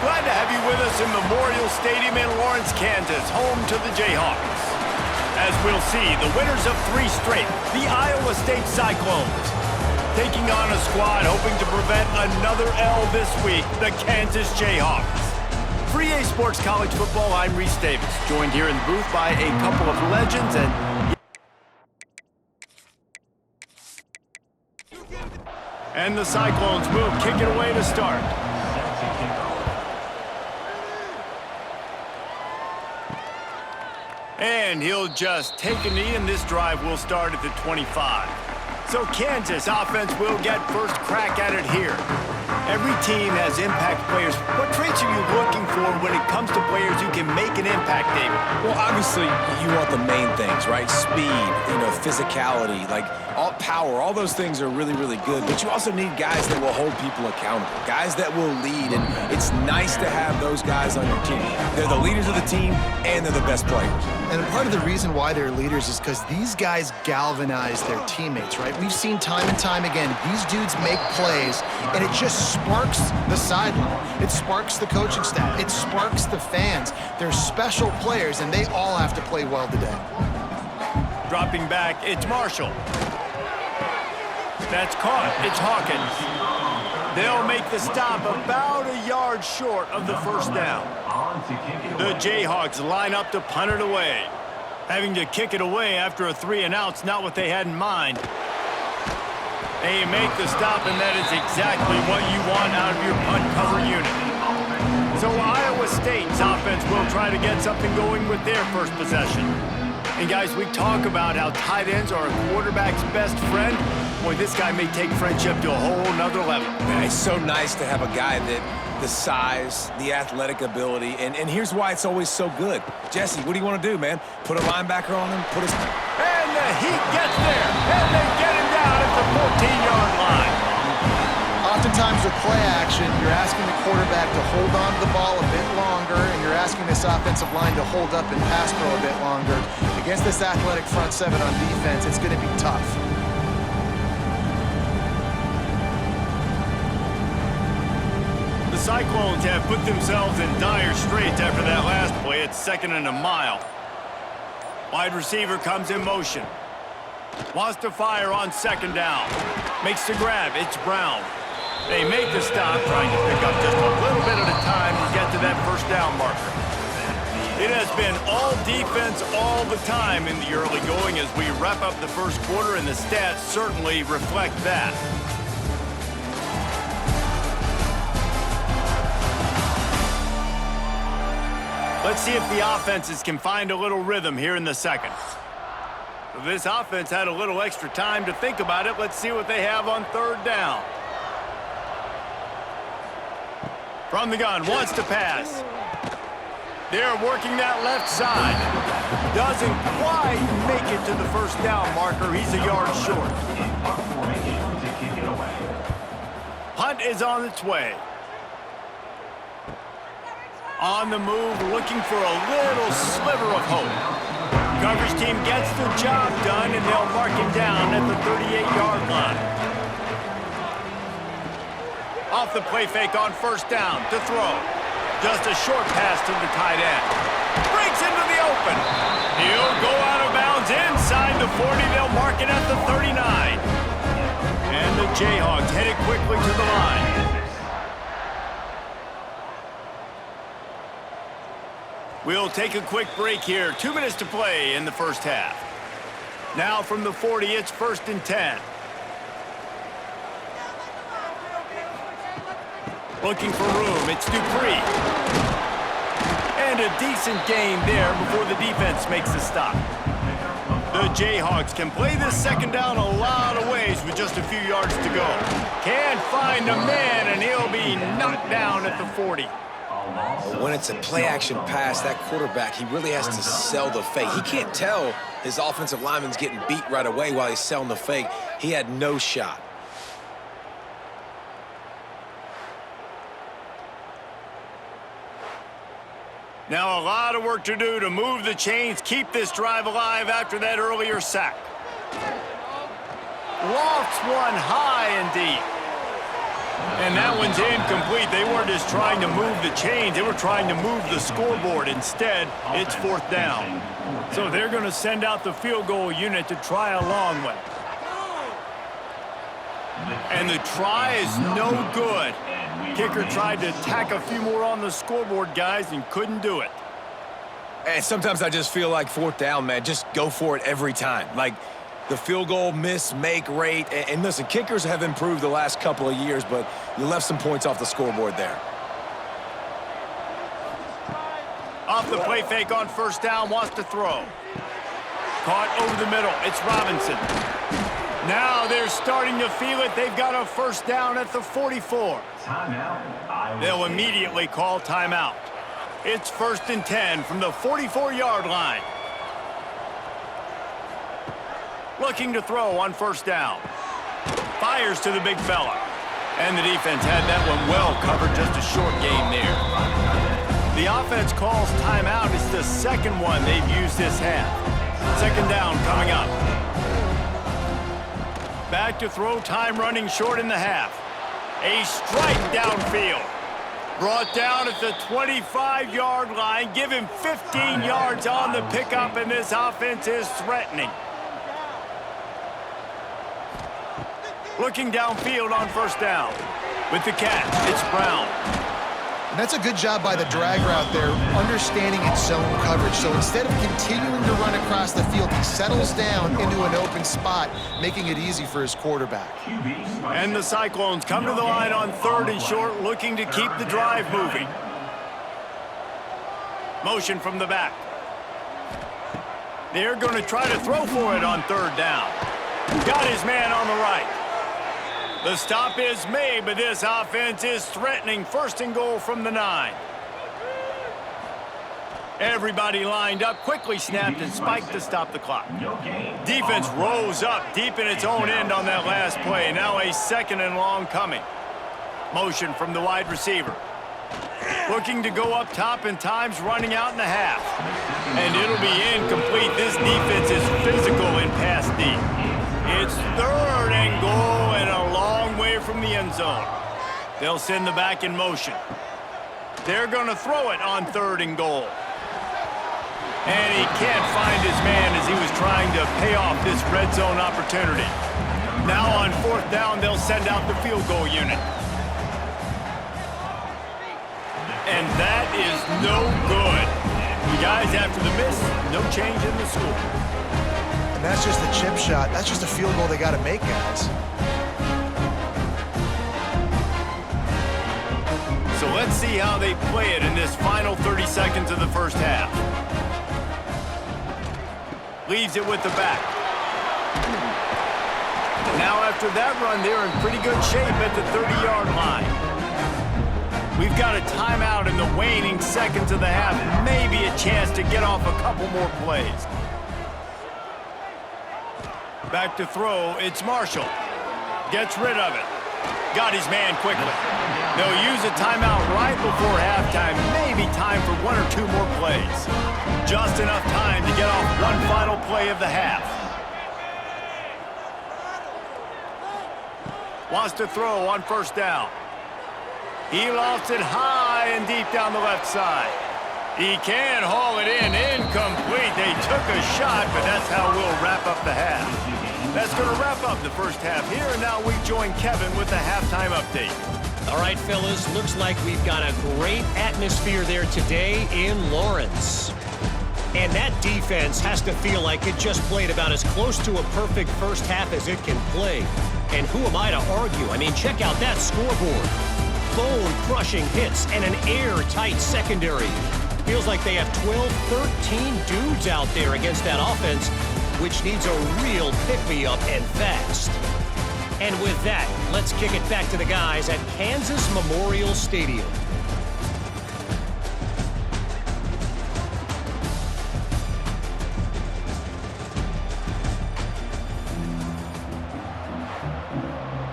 Glad to have you with us in Memorial Stadium in Lawrence, Kansas, home to the Jayhawks. As we'll see, the winners of 3 straight, the Iowa State Cyclones, taking on a squad hoping to prevent another L this week, the Kansas Jayhawks. For EA Sports College Football, I'm Reese Davis, joined here in the booth by a couple of legends and the Cyclones move, kick it away to start. And he'll just take a knee, and this drive will start at the 25. So Kansas offense will get first crack at it here. Every team has impact players. What traits are you looking for when it comes to players who can make an impact, David? Well, obviously, you want the main things, right? Speed, physicality, like all power, all those things are really, really good. But you also need guys that will hold people accountable, guys that will lead. And it's nice to have those guys on your team. They're the leaders of the team, and they're the best players. And part of the reason why they're leaders is because these guys galvanize their teammates, right? We've seen time and time again, these dudes make plays, and it just sparks the sideline. It sparks the coaching staff. It sparks the fans. They're special players, and they all have to play well today. Dropping back, it's Marshall. That's caught. It's Hawkins. They'll make the stop about a yard short of the first down. The Jayhawks line up to punt it away. Having to kick it away after a 3-and-out's not what they had in mind. They make the stop, and that is exactly what you want out of your punt cover unit. So Iowa State's offense will try to get something going with their first possession. And guys, we talk about how tight ends are a quarterback's best friend. Boy, this guy may take friendship to a whole nother level. Man, it's so nice to have a guy that the size, the athletic ability, and here's why it's always so good. Jesse, what do you want to do, man? Put a linebacker on him? And the heat gets there, and they get him down at the 14-yard line. Oftentimes with play action, you're asking the quarterback to hold on to the ball a bit longer, and you're asking this offensive line to hold up and pass pro a bit longer. Against this athletic front seven on defense, it's going to be tough. The Cyclones have put themselves in dire straits after that last play. It's 2nd and a mile. Wide receiver comes in motion. Wants to fire on 2nd down. Makes the grab. It's Brown. They make the stop, trying to pick up just a little bit at a time to get to that first down marker. It has been all defense all the time in the early going as we wrap up the first quarter, and the stats certainly reflect that. Let's see if the offenses can find a little rhythm here in the second. This offense had a little extra time to think about it. Let's see what they have on 3rd down. From the gun, wants to pass. They're working that left side. Doesn't quite make it to the first down marker. He's a yard short. Punt is on its way. On the move, looking for a little sliver of hope. Coverage team gets the job done, and they'll mark him down at the 38-yard line. Off the play fake on 1st down to throw. Just a short pass to the tight end. Breaks into the open. He'll go out of bounds inside the 40. They'll mark it at the 39. And the Jayhawks headed quickly to the line. We'll take a quick break here. 2 minutes to play in the first half. Now from the 40, it's 1st and 10. Looking for room, it's Dupree. And a decent gain there before the defense makes the stop. The Jayhawks can play this 2nd down a lot of ways with just a few yards to go. Can't find a man, and he'll be knocked down at the 40. When it's a play-action pass, that quarterback, he really has to sell the fake. He can't tell his offensive lineman's getting beat right away while he's selling the fake. He had no shot. Now a lot of work to do to move the chains, keep this drive alive after that earlier sack. Lofts one high and deep. And that one's incomplete. They weren't just trying to move the chains. They were trying to move the scoreboard. Instead, it's 4th down. So they're going to send out the field goal unit to try a long one. And the try is no good. Kicker tried to tack a few more on the scoreboard, guys, and couldn't do it. And sometimes I just feel like 4th down, man, just go for it every time. Like, the field goal miss-make rate. And listen, kickers have improved the last couple of years, but you left some points off the scoreboard there. Off the play fake on 1st down, wants to throw. Caught over the middle. It's Robinson. Now they're starting to feel it. They've got a 1st down at the 44. They'll immediately call timeout. It's 1st and 10 from the 44-yard line. Looking to throw on 1st down. Fires to the big fella. And the defense had that one well covered, just a short game there. The offense calls timeout. It's the second one they've used this half. 2nd down coming up. Back to throw, time running short in the half. A strike downfield. Brought down at the 25-yard line. Give him 15 yards on the pickup, and this offense is threatening. Looking downfield on 1st down. With the catch, it's Brown. And that's a good job by the drag route there, understanding its zone coverage. So instead of continuing to run across the field, he settles down into an open spot, making it easy for his quarterback. And the Cyclones come to the line on 3rd and short, looking to keep the drive moving. Motion from the back. They're going to try to throw for it on 3rd down. Got his man on the right. The stop is made, but this offense is threatening. 1st and goal from the 9. Everybody lined up, quickly snapped and spiked to stop the clock. Defense rose up deep in its own end on that last play. Now a 2nd and long coming. Motion from the wide receiver. Looking to go up top, and time's running out in the half. And it'll be incomplete. This defense is physical in pass deep. It's 3rd and goal and a long way from the end zone. They'll send the back in motion. They're going to throw it on 3rd and goal. And he can't find his man as he was trying to pay off this red zone opportunity. Now on 4th down, they'll send out the field goal unit. And that is no good. Guys, after the miss, no change in the score. And that's just the chip shot. That's just a field goal they got to make, guys. So let's see how they play it in this final 30 seconds of the 1st half. Leaves it with the back. Now after that run, they're in pretty good shape at the 30-yard line. We've got a timeout in the waning seconds of the half. Maybe a chance to get off a couple more plays. Back to throw, it's Marshall. Gets rid of it. Got his man quickly. They'll use a timeout right before halftime. Maybe time for 1 or 2 more plays. Just enough time to get off one final play of the half. Wants to throw on 1st down. He lofts it high and deep down the left side. He can haul it in. Incomplete. They took a shot, but that's how we'll wrap up the half. That's going to wrap up the 1st half here, and now we join Kevin with the halftime update. All right, fellas, looks like we've got a great atmosphere there today in Lawrence. And that defense has to feel like it just played about as close to a perfect 1st half as it can play. And who am I to argue? I mean, check out that scoreboard. Bone-crushing hits and an airtight secondary. Feels like they have 12, 13 dudes out there against that offense, which needs a real pick-me-up and fast. And with that, let's kick it back to the guys at Kansas Memorial Stadium.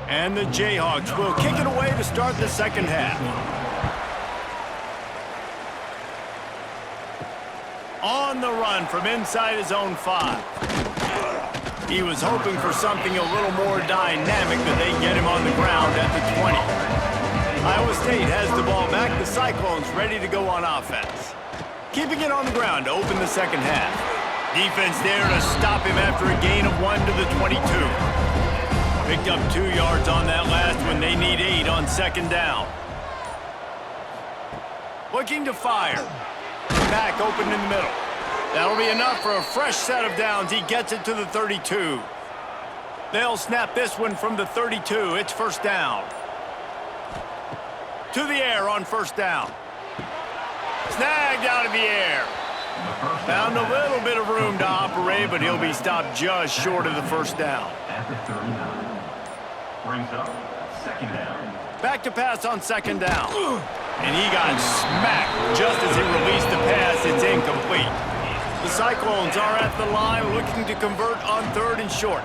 And the Jayhawks will kick it away to start the 2nd half. On the run from inside his own 5. He was hoping for something a little more dynamic, but they get him on the ground at the 20. Iowa State has the ball back. The Cyclones ready to go on offense. Keeping it on the ground to open the second half. Defense there to stop him after a gain of 1 to the 22. Picked up 2 yards on that last one. They need 8 on second down. Looking to fire. Back open in the middle. That'll be enough for a fresh set of downs. He gets it to the 32. They'll snap this one from the 32. It's first down. To the air on first down. Snagged out of the air. Found a little bit of room to operate, but he'll be stopped just short of the first down. At the 39. Brings up second down. Back to pass on second down. And he got smacked just as he released the pass. It's incomplete. The Cyclones are at the line looking to convert on third and short.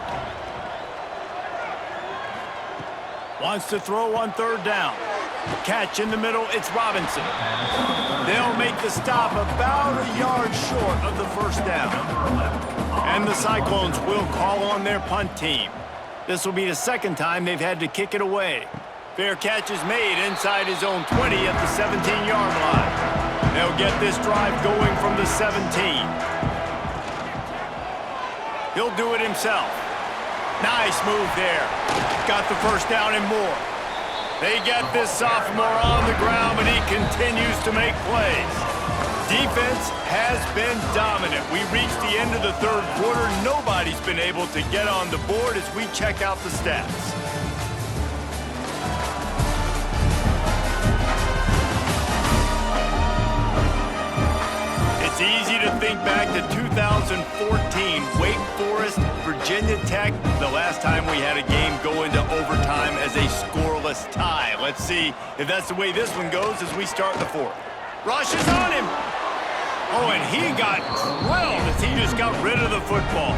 Wants to throw on third down. Catch in the middle, it's Robinson. They'll make the stop about a yard short of the first down. And the Cyclones will call on their punt team. This will be the second time they've had to kick it away. Fair catch is made inside his own 20 at the 17-yard line. They'll get this drive going from the 17. He'll do it himself. Nice move there. Got the first down and more. They get this sophomore on the ground, but he continues to make plays. Defense has been dominant. We reached the end of the third quarter. Nobody's been able to get on the board as we check out the stats. It's easy to think back to 2014, Wake Forest, Virginia Tech, the last time we had a game go into overtime as a scoreless tie. Let's see if that's the way this one goes as we start the fourth. Rush is on him. Oh, and he got drilled as he just got rid of the football.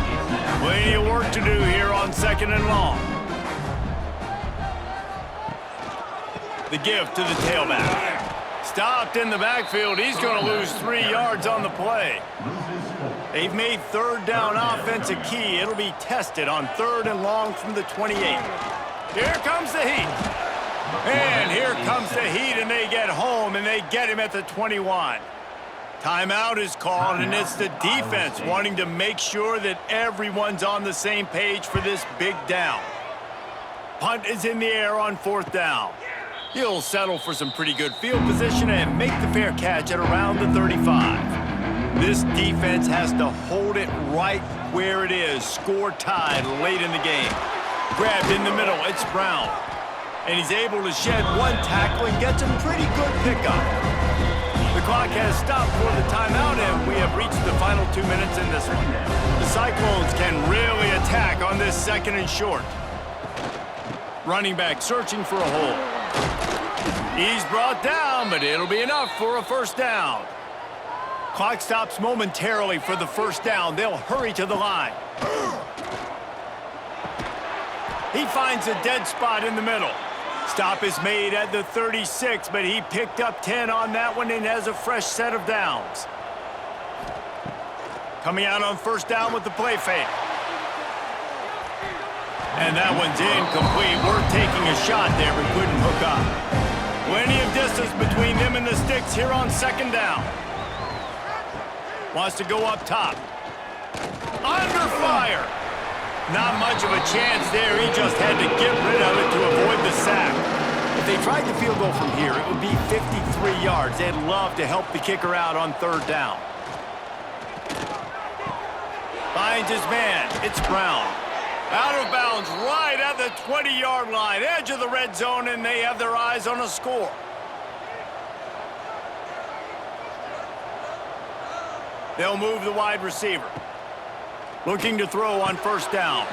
Plenty of work to do here on second and long. The give to the tailback. Stopped in the backfield. He's going to lose 3 yards on the play. They've made third down offense a key. It'll be tested on third and long from the 28. Here comes the heat. And here comes the heat, and they get home, and they get him at the 21. Timeout is called, and it's the defense wanting to make sure that everyone's on the same page for this big down. Punt is in the air on fourth down. He'll settle for some pretty good field position and make the fair catch at around the 35. This defense has to hold it right where it is. Score tied late in the game. Grabbed in the middle, it's Brown. And he's able to shed one tackle and gets a pretty good pickup. The clock has stopped for the timeout, and we have reached the final 2 minutes in this one. The Cyclones can really attack on this second and short. Running back searching for a hole. He's brought down, but it'll be enough for a first down. Clock stops momentarily for the first down. They'll hurry to the line. He finds a dead spot in the middle. Stop is made at the 36, but he picked up 10 on that one and has a fresh set of downs. Coming out on first down with the play fake. And that one's incomplete. We're taking a shot there, but couldn't hook up. Plenty of distance between them and the sticks here on second down. Wants to go up top. Under fire. Not much of a chance there. He just had to get rid of it to avoid the sack. If they tried the field goal from here, it would be 53 yards. They'd love to help the kicker out on third down. Finds his man. It's Brown. Out of bounds right at the 20-yard line. Edge of the red zone, and they have their eyes on a score. They'll move the wide receiver. Looking to throw on first down.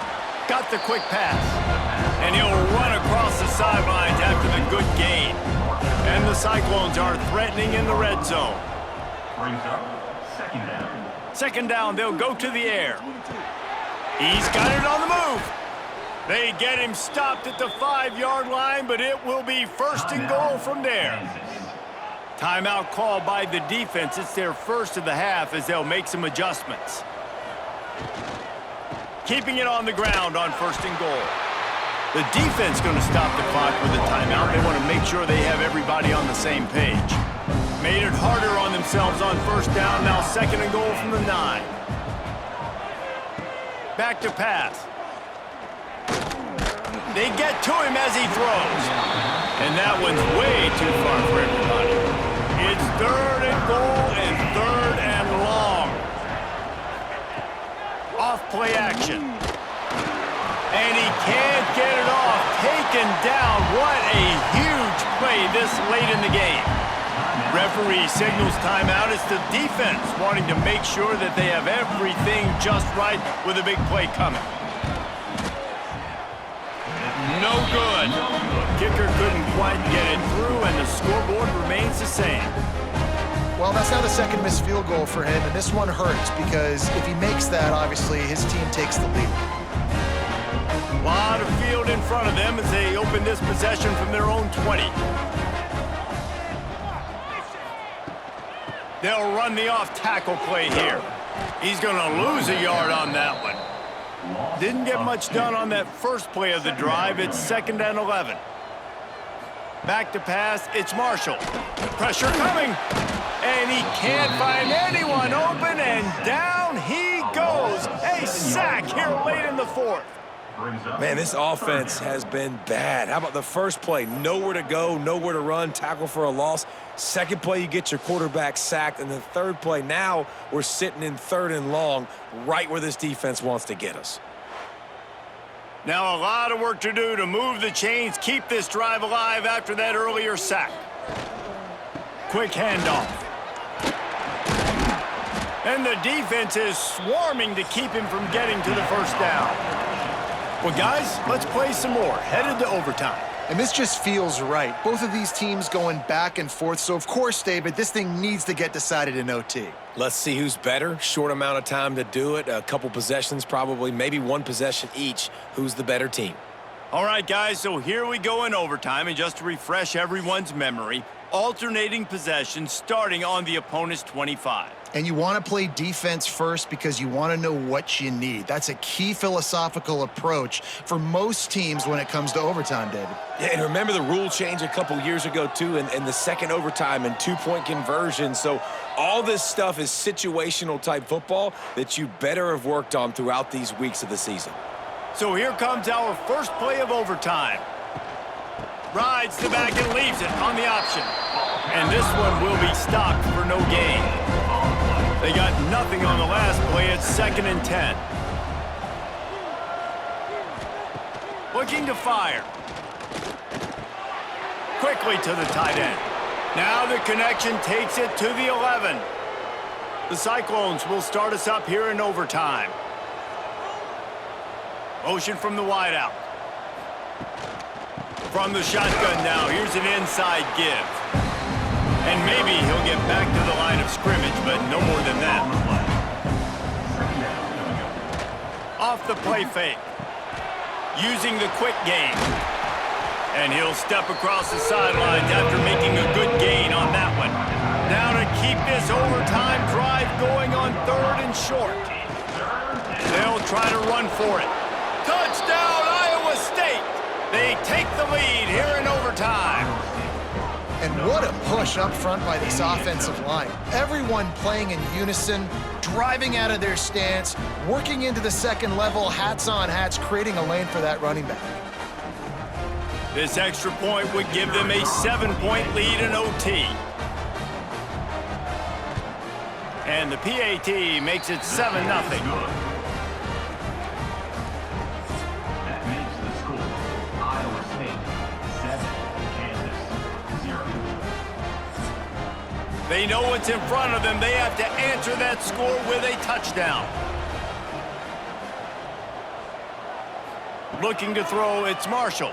Got the quick pass. And he'll run across the sidelines after the good gain. And the Cyclones are threatening in the red zone. Brings up second down. Second down, they'll go to the air. He's got it on the move. They get him stopped at the 5-yard line, but it will be first and goal from there. Timeout called by the defense. It's their first of the half as they'll make some adjustments. Keeping it on the ground on first and goal. The defense going to stop the clock with a timeout. They want to make sure they have everybody on the same page. Made it harder on themselves on first down. Now 2nd and goal from the 9. Back to pass. They get to him as he throws. And that one's way too far for everybody. It's 3rd and goal and 3rd and long. Off play action. And he can't get it off. Taken down. What a huge play this late in the game. Referee signals timeout. It's the defense wanting to make sure that they have everything just right with a big play coming. No good. Kicker couldn't quite get it through, and the scoreboard remains the same. Well, that's now the 2nd missed field goal for him, and this one hurts because if he makes that, obviously, his team takes the lead. A lot of field in front of them as they open this possession from their own 20. They'll run the off-tackle play here. He's going to lose a yard on that one. Didn't get much done on that first play of the drive. It's 2nd and 11. Back to pass. It's Marshall. Pressure coming. And he can't find anyone open, and down he goes. A sack here late in the 4th. Man, this offense has been bad. How about the first play? Nowhere to go, nowhere to run, tackle for a loss. Second play, you get your quarterback sacked. And the third play, now we're sitting in 3rd and long, right where this defense wants to get us. Now a lot of work to do to move the chains, keep this drive alive after that earlier sack. Quick handoff. And the defense is swarming to keep him from getting to the first down. Well, guys, let's play some more. Headed to overtime. And this just feels right. Both of these teams going back and forth. So, of course, David, this thing needs to get decided in OT. Let's see who's better. Short amount of time to do it. A couple possessions probably, maybe one possession each. Who's the better team? All right, guys, so here we go in overtime. And just to refresh everyone's memory, alternating possessions starting on the opponent's 25. And you want to play defense first because you want to know what you need. That's a key philosophical approach for most teams when it comes to overtime, David. Yeah, and remember the rule change a couple years ago, too, in the second overtime and 2-point conversion. So all this stuff is situational type football that you better have worked on throughout these weeks of the season. So here comes our first play of overtime. Rides the back and leaves it on the option. And this one will be stopped for no gain. They got nothing on the last play. It's 2nd and 10. Looking to fire. Quickly to the tight end. Now the connection takes it to the 11. The Cyclones will start us up here in overtime. Motion from the wideout. From the shotgun now, here's an inside give. And maybe he'll get back to the line of scrimmage, but no more than that. Off the play fake. Using the quick game. And he'll step across the sidelines after making a good gain on that one. Now to keep this overtime drive going on 3rd and short. They'll try to run for it. Touchdown, Iowa State! They take the lead here in overtime. And what a push up front by this offensive line. Everyone playing in unison, driving out of their stance, working into the second level, hats on hats, creating a lane for that running back. This extra point would give them a 7-point lead in OT. And the PAT makes it 7-0. They know what's in front of them. They have to answer that score with a touchdown. Looking to throw, it's Marshall.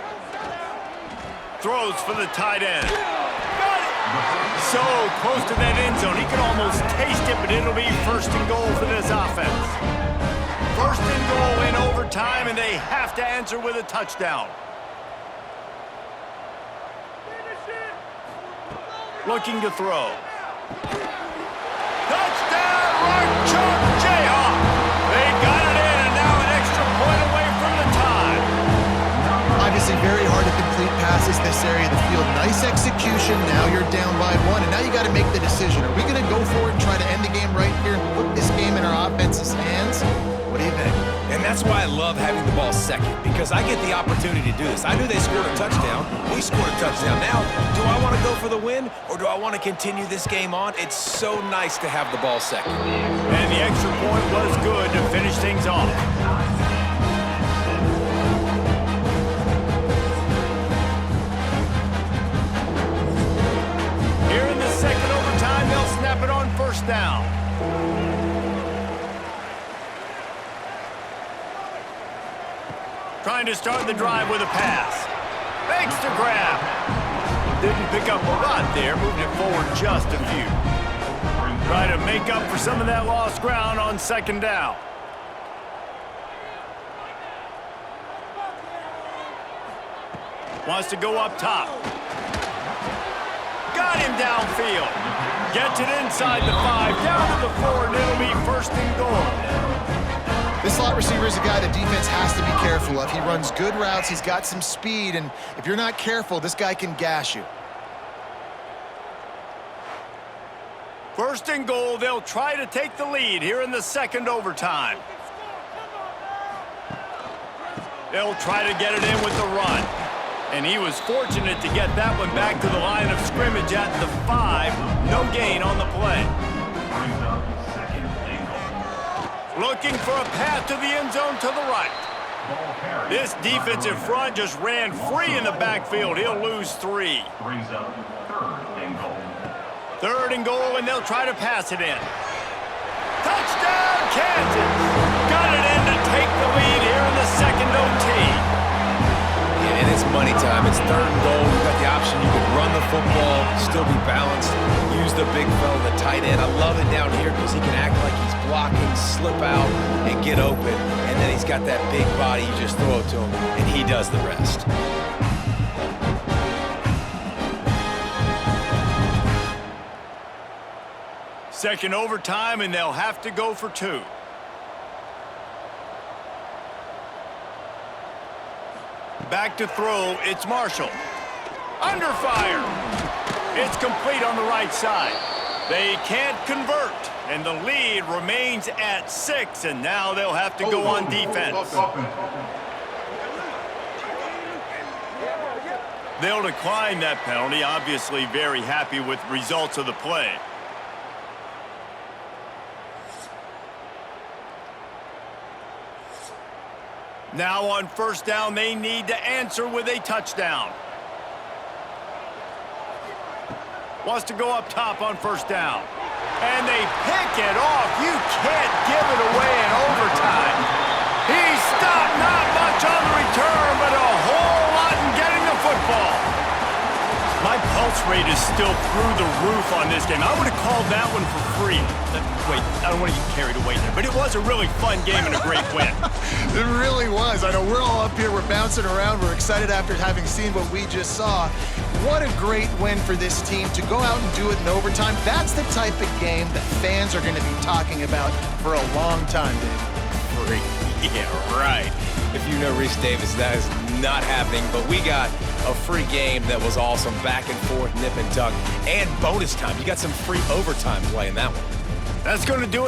Throws for the tight end. Got it! So close to that end zone. He could almost taste it, but it'll be 1st and goal for this offense. 1st and goal in overtime, and they have to answer with a touchdown. Looking to throw. Touchdown, Chalk Jayhawk! They got it in, and now an extra point away from the tie. I this area of the field. Nice execution. Now you're down by 1, and now you got to make the decision. Are we going to go for it and try to end the game right here and put this game in our offense's hands? What do you think? And that's why I love having the ball second, because I get the opportunity to do this. I knew they scored a touchdown. We scored a touchdown. Now, do I want to go for the win, or do I want to continue this game on? It's so nice to have the ball second. And the extra point was good to finish things off. Here in the second overtime, they'll snap it on first down. Trying to start the drive with a pass. Fakes to grab. Didn't pick up a lot there, moving it forward just a few. Try to make up for some of that lost ground on second down. Wants to go up top. Got him downfield. Gets it inside the 5, down to the 4, and it'll be first and goal. This slot receiver is a guy the defense has to be careful of. He runs good routes. He's got some speed, and if you're not careful, this guy can gash you. First and goal, they'll try to take the lead here in the second overtime. They'll try to get it in with the run. And he was fortunate to get that one back to the line of scrimmage at the 5. No gain on the play. Looking for a path to the end zone to the right. This defensive front just ran free in the backfield. He'll lose 3. Brings up third and goal. Third and goal, and they'll try to pass it in. Touchdown, Kansas! Got it in to take the lead here in the second OT. Yeah, and it's money time. It's third and goal. You've got the option. You can run the football, still be balanced, use the big fella, the tight end. I love it down here because he can act like he's blocking, slip out, and get open. And then he's got that big body. You just throw it to him, and he does the rest. Second overtime, and they'll have to go for 2. Back to throw, it's Marshall. Under fire. It's complete on the right side. They can't convert, and the lead remains at 6, and now they'll have to go on defense. They'll decline that penalty, obviously very happy with results of the play. Now on first down, they need to answer with a touchdown. Wants to go up top on first down. And they pick it off. You can't give it away in overtime. He stopped, not much on the return, but a whole lot in getting the football. My pulse rate is still through the roof on this game. I would have called that one for free. Wait, I don't want to get carried away there, but it was a really fun game and a great win. It really was. I know we're all up here, we're bouncing around, we're excited after having seen what we just saw. What a great win for this team to go out and do it in overtime. That's the type of game that fans are going to be talking about for a long time, Dave. Free. Yeah, right. If you know Reese Davis, that is not happening, but we got a free game that was awesome. Back and forth, nip and tuck, and bonus time. You got some free overtime play in that one. That's going to do it.